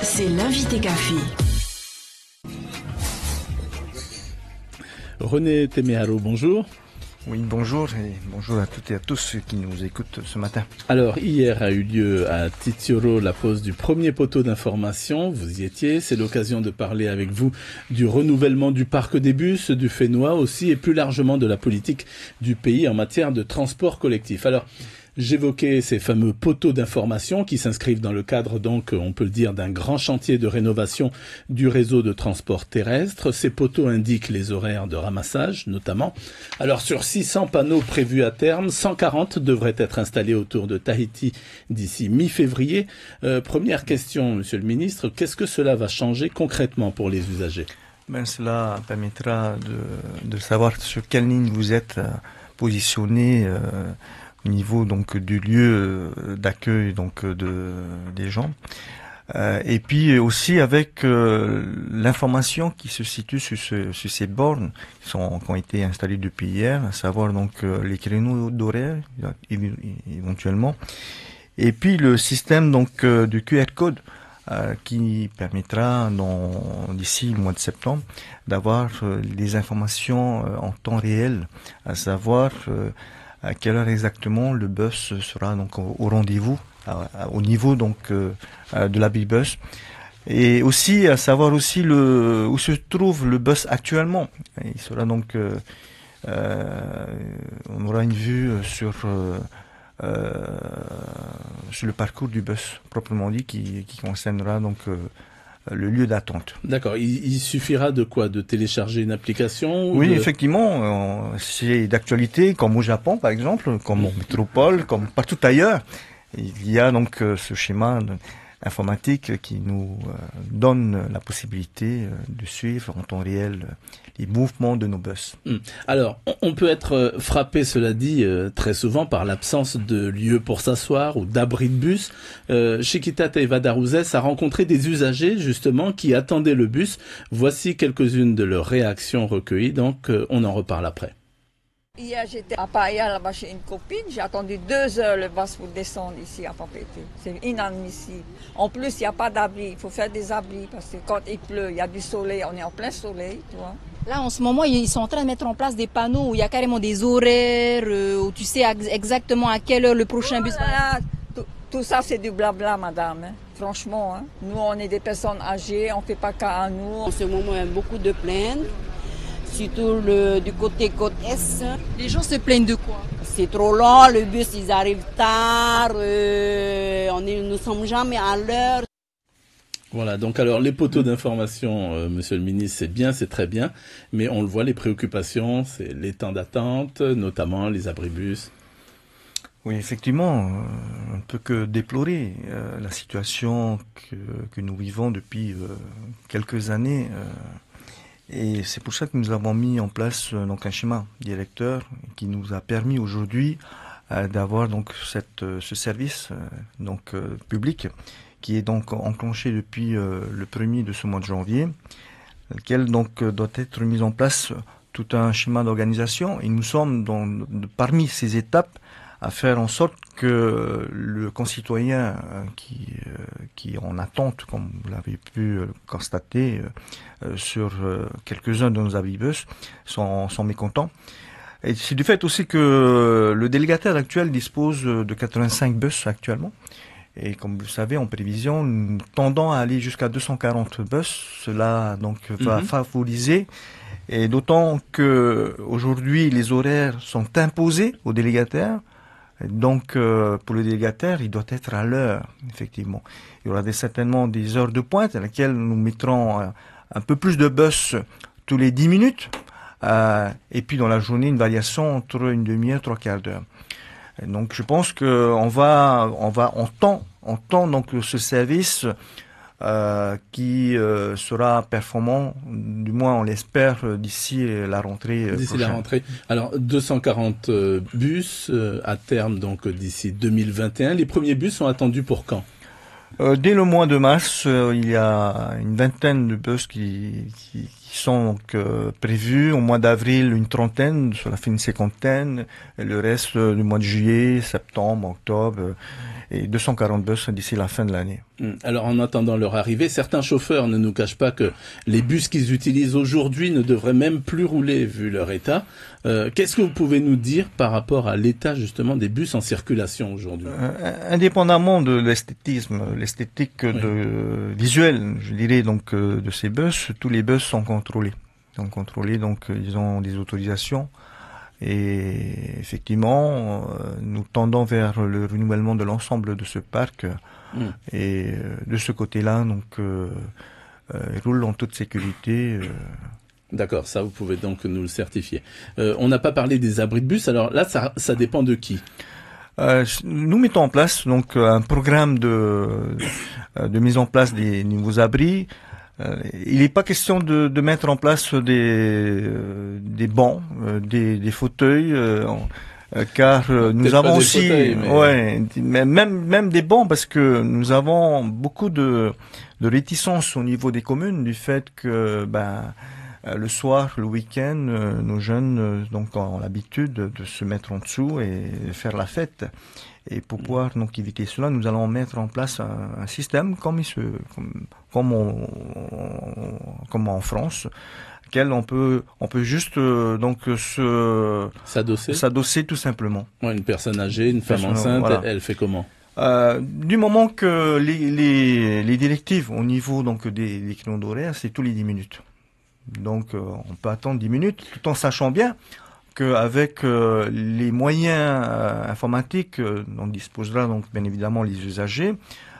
c'est l'invité café. René Teméaro, bonjour. Oui, bonjour et bonjour à toutes et à tous ceux qui nous écoutent ce matin. Alors, hier a eu lieu à Titioro la pose du premier poteau d'information. Vous y étiez. C'est l'occasion de parler avec vous du renouvellement du parc des bus, du Fénois aussi, et plus largement de la politique du pays en matière de transport collectif. Alors, j'évoquais ces fameux poteaux d'information qui s'inscrivent dans le cadre, donc, on peut le dire, d'un grand chantier de rénovation du réseau de transport terrestre. Ces poteaux indiquent les horaires de ramassage, notamment. Alors, sur 600 panneaux prévus à terme, 140 devraient être installés autour de Tahiti d'ici mi-février. Première question, Monsieur le Ministre, qu'est-ce que cela va changer concrètement pour les usagers ? Cela permettra de savoir sur quelle ligne vous êtes positionné au niveau donc du lieu d'accueil donc des gens, et puis aussi avec l'information qui se situe sur ces bornes qui ont été installées depuis hier, à savoir donc les créneaux d'horaire éventuellement, et puis le système donc du QR code qui permettra d'ici le mois de septembre d'avoir les informations en temps réel, à savoir à quelle heure exactement le bus sera donc au rendez-vous, au niveau donc de la bus, et aussi à savoir aussi où se trouve le bus actuellement. Il sera donc on aura une vue sur le parcours du bus proprement dit, qui concernera donc le lieu d'attente. D'accord. Il suffira de quoi ? De télécharger une application ? Oui, effectivement. C'est d'actualité, comme au Japon, par exemple, comme en métropole, comme partout ailleurs. Il y a donc ce schéma informatique qui nous donne la possibilité de suivre en temps réel les mouvements de nos bus. Alors, on peut être frappé, cela dit, très souvent par l'absence de lieux pour s'asseoir ou d'abri de bus. Chiquita Evadarouzès a rencontré des usagers, justement, qui attendaient le bus. Voici quelques-unes de leurs réactions recueillies, donc on en reparle après. Hier, j'étais à Paia, là-bas chez une copine. J'ai attendu 2 heures le bus pour descendre ici à Papeete. C'est inadmissible. En plus, il n'y a pas d'abri. Il faut faire des abris parce que quand il pleut, il y a du soleil. On est en plein soleil, tu vois. Là, en ce moment, ils sont en train de mettre en place des panneaux où il y a carrément des horaires, où tu sais exactement à quelle heure le prochain bus va. Tout ça, c'est du blabla, madame. Hein. Franchement, hein. Nous, on est des personnes âgées. On ne fait pas cas à nous. En ce moment, il y a beaucoup de plaintes. Surtout du côté côte Est. Les gens se plaignent de quoi ? C'est trop long, le bus, ils arrivent tard, nous ne sommes jamais à l'heure. Voilà, donc alors les poteaux d'information, Monsieur le Ministre, c'est bien, c'est très bien, mais on le voit, les préoccupations, c'est les temps d'attente, notamment les abribus. Oui, effectivement, on ne peut que déplorer la situation que nous vivons depuis quelques années. Et c'est pour ça que nous avons mis en place donc un schéma directeur qui nous a permis aujourd'hui d'avoir donc ce service public qui est donc enclenché depuis le 1er de ce mois de janvier, lequel donc doit être mis en place tout un schéma d'organisation. Et nous sommes parmi ces étapes à faire en sorte que le concitoyen qui est en attente, comme vous l'avez pu constater sur quelques-uns de nos abribus, sont mécontents. Et c'est du fait aussi que le délégataire actuel dispose de 85 bus actuellement. Et comme vous le savez, en prévision, nous tendons à aller jusqu'à 240 bus. Cela donc va favoriser, et d'autant que aujourd'hui les horaires sont imposés aux délégataires. Donc, pour le délégataire, il doit être à l'heure, effectivement. Il y aura certainement des heures de pointe à laquelle nous mettrons un peu plus de bus tous les 10 minutes. Et puis, dans la journée, une variation entre une demi-heure, 3/4 d'heure. Et donc, je pense qu'on on tend donc ce service qui sera performant, du moins on l'espère, d'ici la rentrée prochaine. D'ici la rentrée. Alors 240 bus à terme, donc d'ici 2021. Les premiers bus sont attendus pour quand ? Dès le mois de mars, il y a une vingtaine de bus qui qui sont donc prévus. Au mois d'avril, une trentaine, sur la fin une cinquantaine, et le reste du mois de juillet, septembre, octobre, et 240 bus d'ici la fin de l'année. Alors en attendant leur arrivée, certains chauffeurs ne nous cachent pas que les bus qu'ils utilisent aujourd'hui ne devraient même plus rouler vu leur état. Qu'est-ce que vous pouvez nous dire par rapport à l'état justement des bus en circulation aujourd'hui? Indépendamment de l'esthétique visuelle, je dirais donc de ces bus, tous les bus sont contrôlés. Donc ils ont des autorisations. Et effectivement, nous tendons vers le renouvellement de l'ensemble de ce parc. Et de ce côté-là, donc, ils roulent en toute sécurité. D'accord, ça vous pouvez donc nous le certifier. On n'a pas parlé des abris de bus, alors là, ça dépend de qui? Nous mettons en place donc un programme de mise en place des nouveaux abris. Il n'est pas question de mettre en place des bancs, des fauteuils, car nous avons aussi, même des bancs, parce que nous avons beaucoup de réticence au niveau des communes du fait que le soir, le week-end, nos jeunes donc ont l'habitude de se mettre en dessous et faire la fête. Et pour pouvoir donc éviter cela, nous allons mettre en place un système comme en France, auquel on peut juste donc s'adosser tout simplement. Ouais, une personne âgée, une femme enceinte, voilà. Elle fait comment? Du moment que les directives au niveau donc des créneaux d'horaire, c'est tous les 10 minutes. Donc on peut attendre 10 minutes tout en sachant bien qu'avec les moyens informatiques dont disposera donc bien évidemment les usagers,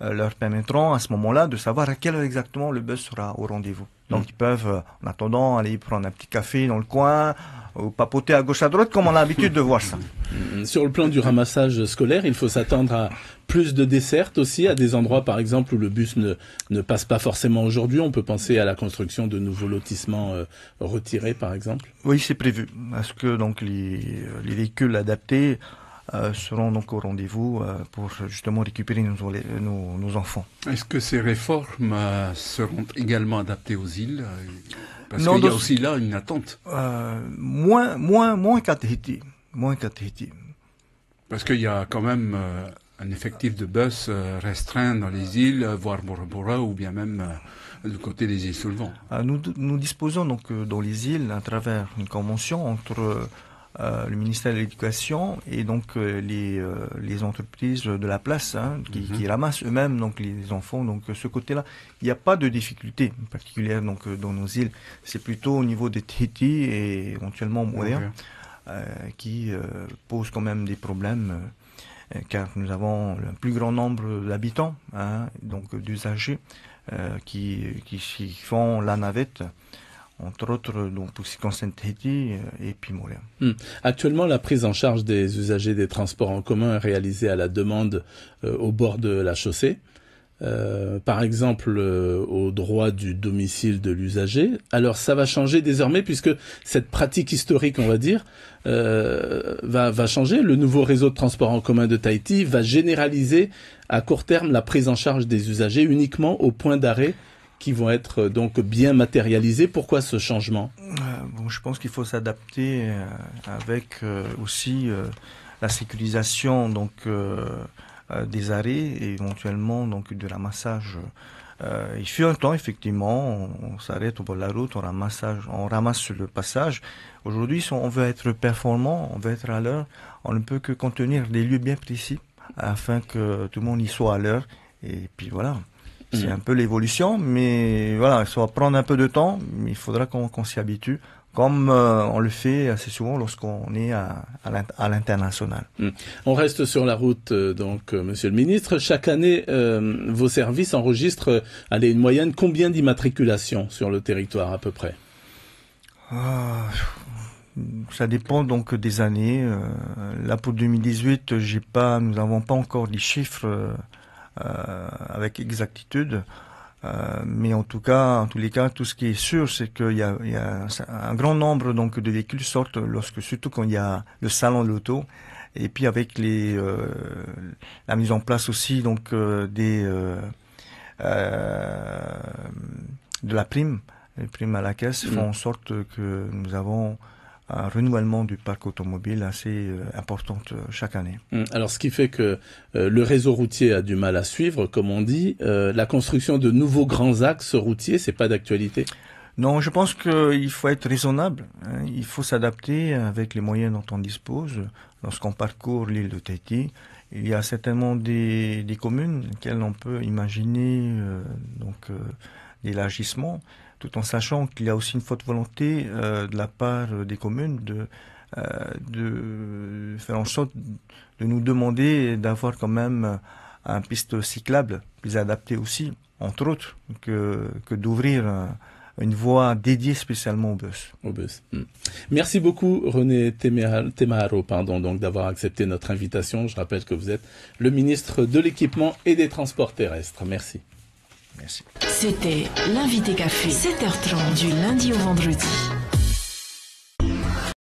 leur permettront à ce moment-là de savoir à quelle heure exactement le bus sera au rendez-vous. Donc ils peuvent, en attendant, aller prendre un petit café dans le coin, ou papoter à gauche à droite, comme on a l'habitude de voir ça. Sur le plan du ramassage scolaire, il faut s'attendre à plus de dessertes aussi, à des endroits par exemple où le bus ne passe pas forcément aujourd'hui. On peut penser à la construction de nouveaux lotissements retirés par exemple. Oui, c'est prévu, parce que donc les véhicules adaptés seront donc au rendez-vous pour justement récupérer nos enfants. Est-ce que ces réformes seront également adaptées aux îles? Parce qu'il y a aussi là une attente. Moins qu'à Tahiti. Parce qu'il y a quand même un effectif de bus restreint dans les îles, voire Bora Bora, ou bien même du côté des îles sous le vent. Nous disposons donc dans les îles, à travers une convention entre le ministère de l'Éducation et donc les entreprises de la place qui ramassent eux-mêmes donc les enfants. Donc ce côté-là, il n'y a pas de difficulté particulière donc dans nos îles. C'est plutôt au niveau de Tahiti et éventuellement Moorea qui pose quand même des problèmes car nous avons le plus grand nombre d'habitants, donc d'usagers qui font la navette. Entre autres, donc pour ce qui concerne Tahiti et puis Moorea. Actuellement, la prise en charge des usagers des transports en commun est réalisée à la demande au bord de la chaussée. Par exemple, au droit du domicile de l'usager. Alors, ça va changer désormais puisque cette pratique historique, on va dire, va changer. Le nouveau réseau de transport en commun de Tahiti va généraliser à court terme la prise en charge des usagers uniquement au point d'arrêt qui vont être donc bien matérialisés. Pourquoi ce changement? Je pense qu'il faut s'adapter avec aussi la sécurisation donc des arrêts et éventuellement donc du ramassage. Il fut un temps effectivement, on s'arrête au bord de la route, on ramasse sur le passage. Aujourd'hui, si on veut être performant, on veut être à l'heure, on ne peut que contenir des lieux bien précis afin que tout le monde y soit à l'heure. Et puis voilà. C'est un peu l'évolution, mais voilà, ça va prendre un peu de temps, mais il faudra qu'on s'y habitue, comme on le fait assez souvent lorsqu'on est à l'international. On reste sur la route, donc, Monsieur le Ministre. Chaque année, vos services enregistrent, une moyenne, combien d'immatriculations sur le territoire à peu près? Ça dépend donc des années. Là, pour 2018, nous n'avons pas encore les chiffres avec exactitude, mais en tous les cas, tout ce qui est sûr, c'est qu'il y a un grand nombre donc de véhicules sortent surtout quand il y a le salon de l'auto, et puis avec la mise en place aussi donc de la prime les primes à la caisse font en sorte que nous avons un renouvellement du parc automobile assez important chaque année. Alors, ce qui fait que le réseau routier a du mal à suivre, comme on dit. La construction de nouveaux grands axes routiers, c'est pas d'actualité? Non, je pense qu'il faut être raisonnable. Il faut s'adapter avec les moyens dont on dispose. Lorsqu'on parcourt l'île de Tahiti, il y a certainement des communes auxquelles on peut imaginer des élargissements, tout en sachant qu'il y a aussi une forte volonté de la part des communes de faire en sorte de nous demander d'avoir quand même une piste cyclable plus adaptée aussi, entre autres, que d'ouvrir une voie dédiée spécialement aux bus. Merci beaucoup René Temaharo, donc d'avoir accepté notre invitation. Je rappelle que vous êtes le ministre de l'Équipement et des Transports terrestres. Merci. Merci. C'était l'invité café, 7h30 du lundi au vendredi.